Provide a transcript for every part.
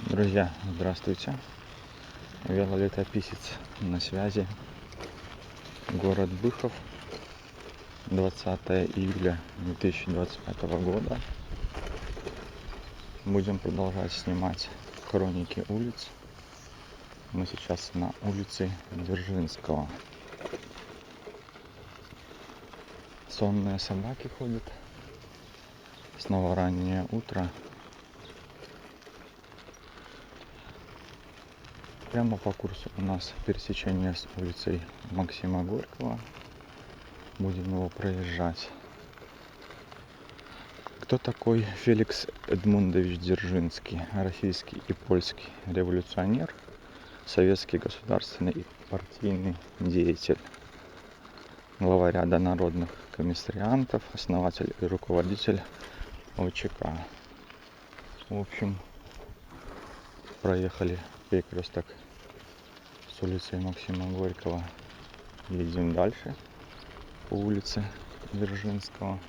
Друзья, здравствуйте. Велолетописец на связи. Город Быхов, 20 июля 2025 года. Будем продолжать снимать хроники улиц. Мы сейчас на улице Дзержинского. Сонные собаки ходят. Снова раннее утро. Прямо по курсу у нас пересечение с улицей Максима Горького. Будем его проезжать. Кто такой Феликс Эдмундович Дзержинский? Российский и польский революционер, советский государственный и партийный деятель, глава ряда народных комиссариантов, основатель и руководитель ОЧК. В общем, проехали перекресток с улицей Максима Горького. Едем дальше по улице Дзержинского.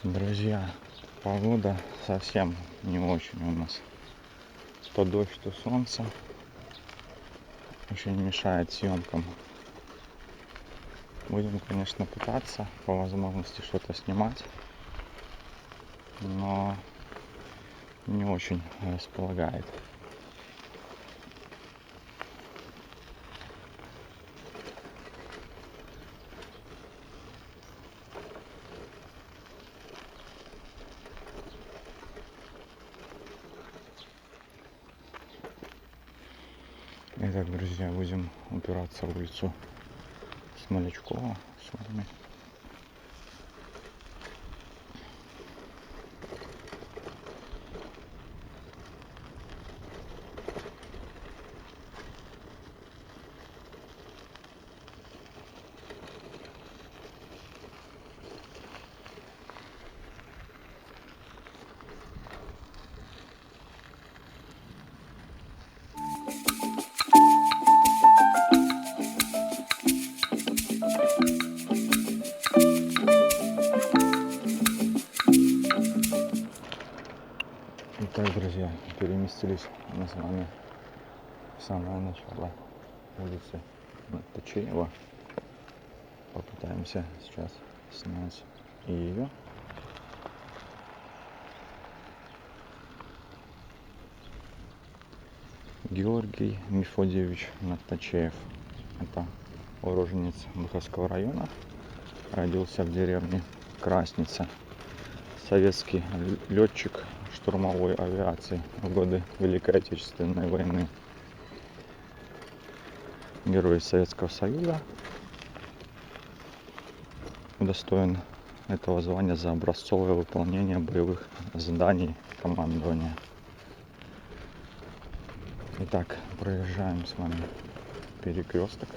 Друзья, погода совсем не очень у нас. То дождь, то солнце. Очень мешает съемкам. Будем, конечно, пытаться по возможности что-то снимать, но не очень располагает. Итак, друзья, будем упираться в улицу Смолячкова с вами. Итак, друзья, переместились мы с вами в самое начало улицы Тачеева. Попытаемся сейчас снять и ее. Георгий Мефодиевич Натачеев. Это уроженец Быховского района. Родился в деревне Красница. Советский летчик штурмовой авиации в годы Великой Отечественной войны. Герой Советского Союза. Удостоен этого звания за образцовое выполнение боевых заданий командования. Итак, проезжаем с вами перекресток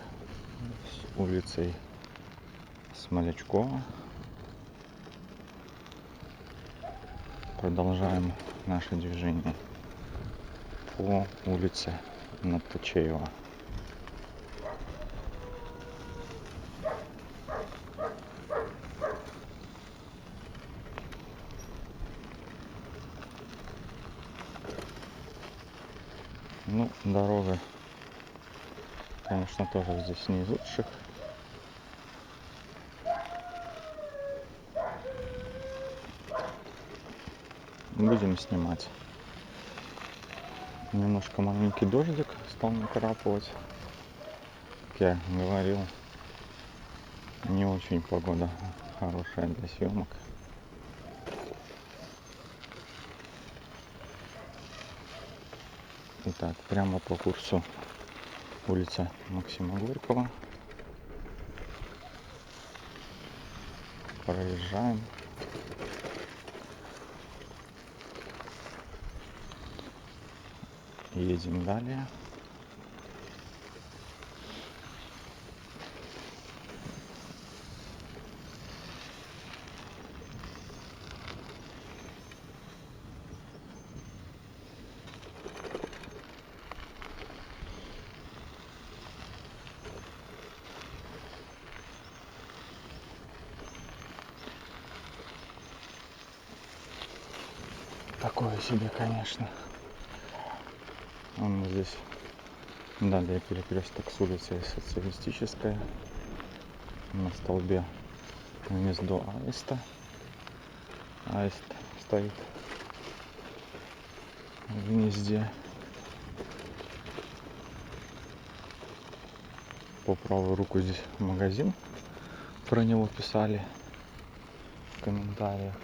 с улицей Смолячкова. Продолжаем наше движение по улице Натачеева. Ну, дорога, конечно, тоже здесь не из лучших. Будем снимать. Немножко маленький дождик стал накрапывать. Как я говорил, не очень погода хорошая для съемок. Итак, прямо по курсу улица Максима Горького. Проезжаем. Едем далее. такое себе, конечно. Он здесь далее перекресток с улицей Социалистическая. На столбе гнездо аиста. Аист стоит в гнезде. По правую руку здесь магазин. Про него писали в комментариях.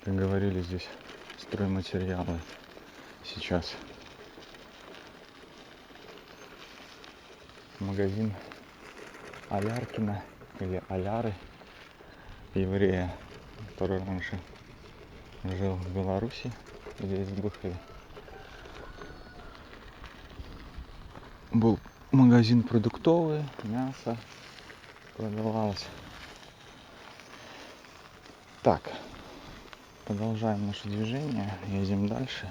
Как говорили, здесь стройматериалы сейчас. Магазин Аляркина или Аляры, еврея, который раньше жил в Беларуси, здесь в Быхове. Был магазин продуктовый, мясо продавалось. Так, продолжаем наше движение, едем дальше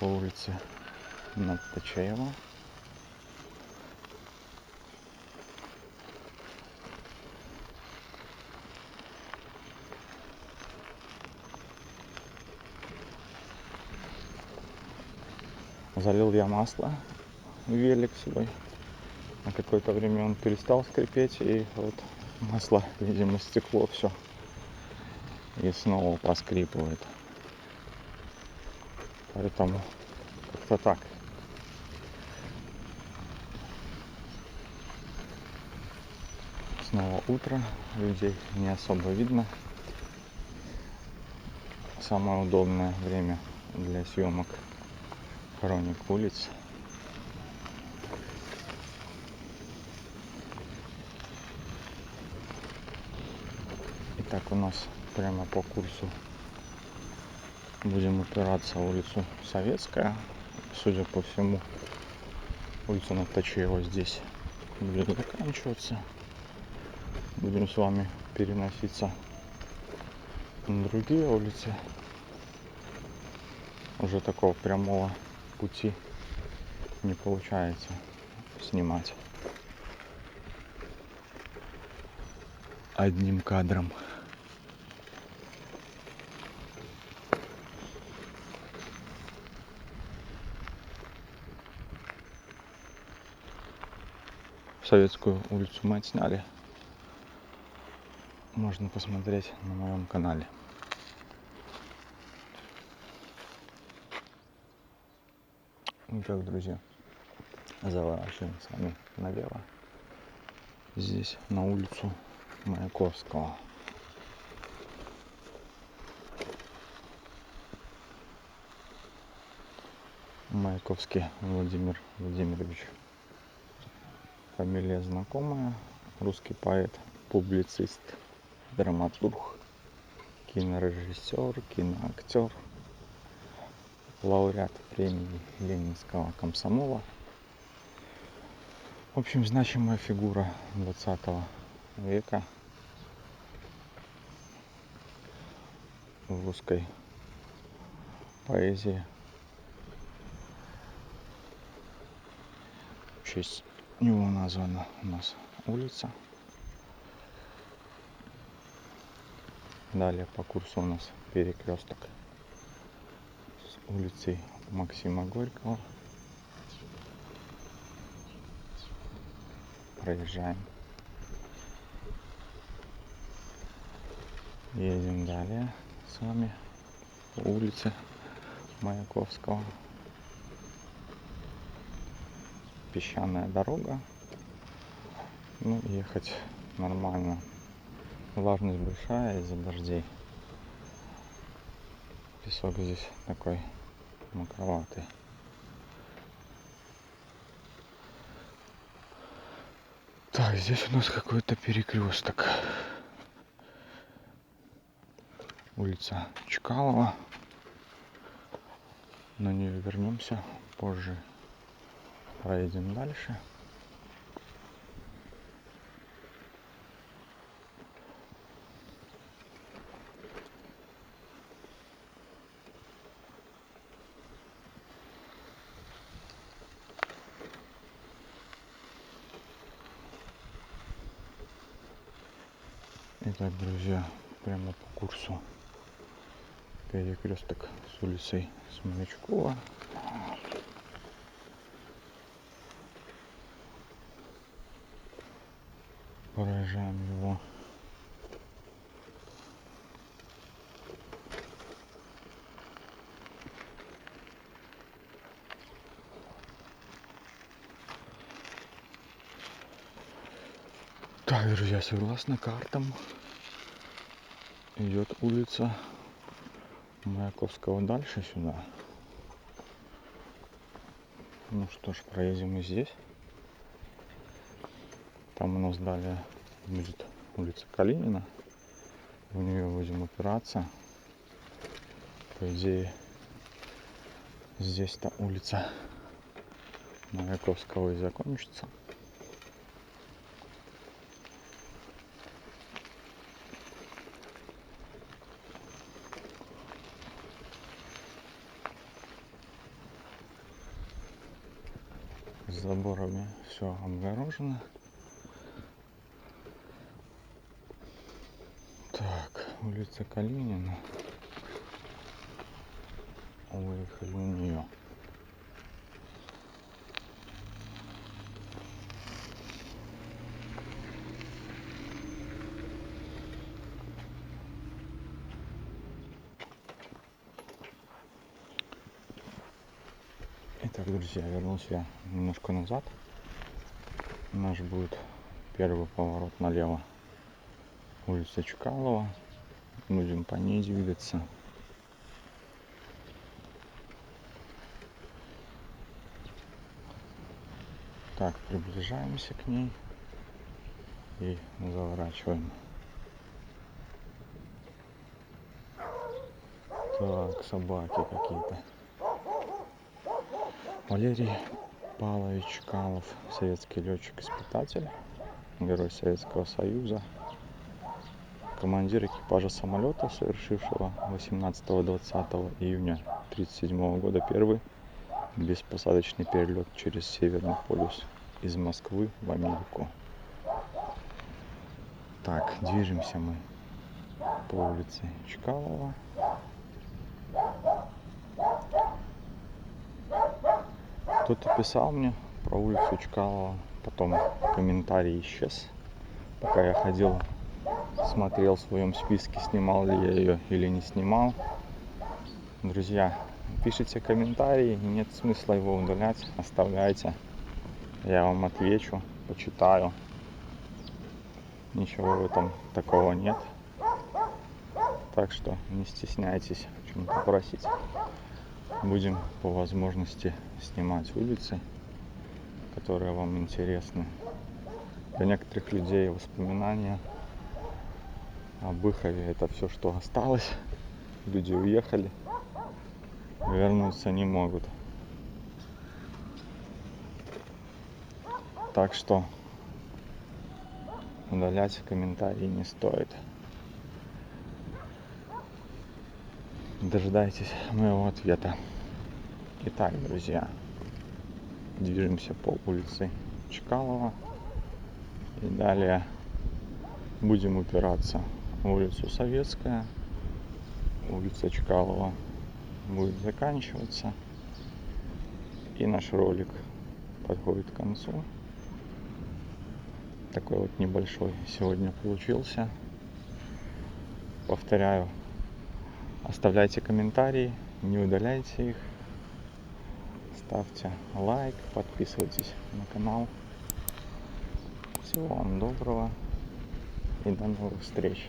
по улице Надточаева. Залил я масло в велик свой. На какое-то время он перестал скрипеть, и вот масло, видимо, стекло все. И снова поскрипывает. Поэтому как-то так. Снова утро, людей не особо видно. Самое удобное время для съемок хроник улиц. Итак, у нас прямо по курсу будем упираться в улицу Советская. Судя по всему, улица Надточаева здесь будет заканчиваться. Будем с вами переноситься на другие улицы. Уже такого прямого пути не получается снимать одним кадром. Советскую улицу мы отсняли. Можно посмотреть на моем канале. Итак, друзья, заворачиваем с вами налево. Здесь на улицу Маяковского. Маяковский Владимир Владимирович. Фамилия знакомая. Русский поэт, публицист, драматург, кинорежиссер, киноактер, лауреат премии Ленинского комсомола. В общем, значимая фигура 20 века в русской поэзии. В честь него названа у нас улица. Далее по курсу у нас перекресток с улицей Максима Горького. Проезжаем. Едем далее с вами по улице Маяковского. Песчаная дорога. Ну, ехать нормально. Влажность большая из-за дождей. Песок здесь такой мокроватый. Так, здесь у нас какой-то перекресток. Улица Чкалова. На нее вернемся позже. Проедем дальше. Итак, друзья, прямо по курсу перекресток с улицей Смолячкова. Проезжаем его. Так, друзья, согласно картам идет улица Маяковского дальше сюда. Ну что ж, проедем и здесь. Там у нас далее будет улица Калинина. В нее будем упираться. По идее, здесь-то улица Маяковского и закончится. С заборами все обгорожено. Так, улица Калинина. Выехали у нее. Итак, друзья, вернулся я немножко назад. Наш будет первый поворот налево. Улица Чкалова. Будем по ней двигаться. Так, приближаемся к ней и заворачиваем. Так, собаки какие-то. Валерий Павлович Чкалов, советский летчик-испытатель, герой Советского Союза, командир экипажа самолета, совершившего 18-20 июня 1937 года первый беспосадочный перелет через Северный полюс из Москвы в Америку. Так, движемся мы по улице Чкалова. Кто-то писал мне про улицу Чкалова, потом комментарий исчез. Пока я ходил, смотрел в своем списке, снимал ли я ее или не снимал. Друзья, пишите комментарии, нет смысла его удалять, оставляйте. Я вам отвечу, почитаю. Ничего в этом такого нет. Так что не стесняйтесь о чем-то просить. Будем по возможности снимать улицы, которые вам интересны. Для некоторых людей воспоминания об Быхове — это все, что осталось. Люди уехали, вернуться не могут. Так что удалять комментарии не стоит. Дожидайтесь моего ответа. Итак, друзья, движемся по улице Чкалова и далее будем упираться в улицу Советская. Улица Чкалова будет заканчиваться, и наш ролик подходит к концу. Такой вот небольшой сегодня получился. Повторяю, оставляйте комментарии, не удаляйте их. Ставьте лайк, подписывайтесь на канал. Всего вам доброго и до новых встреч.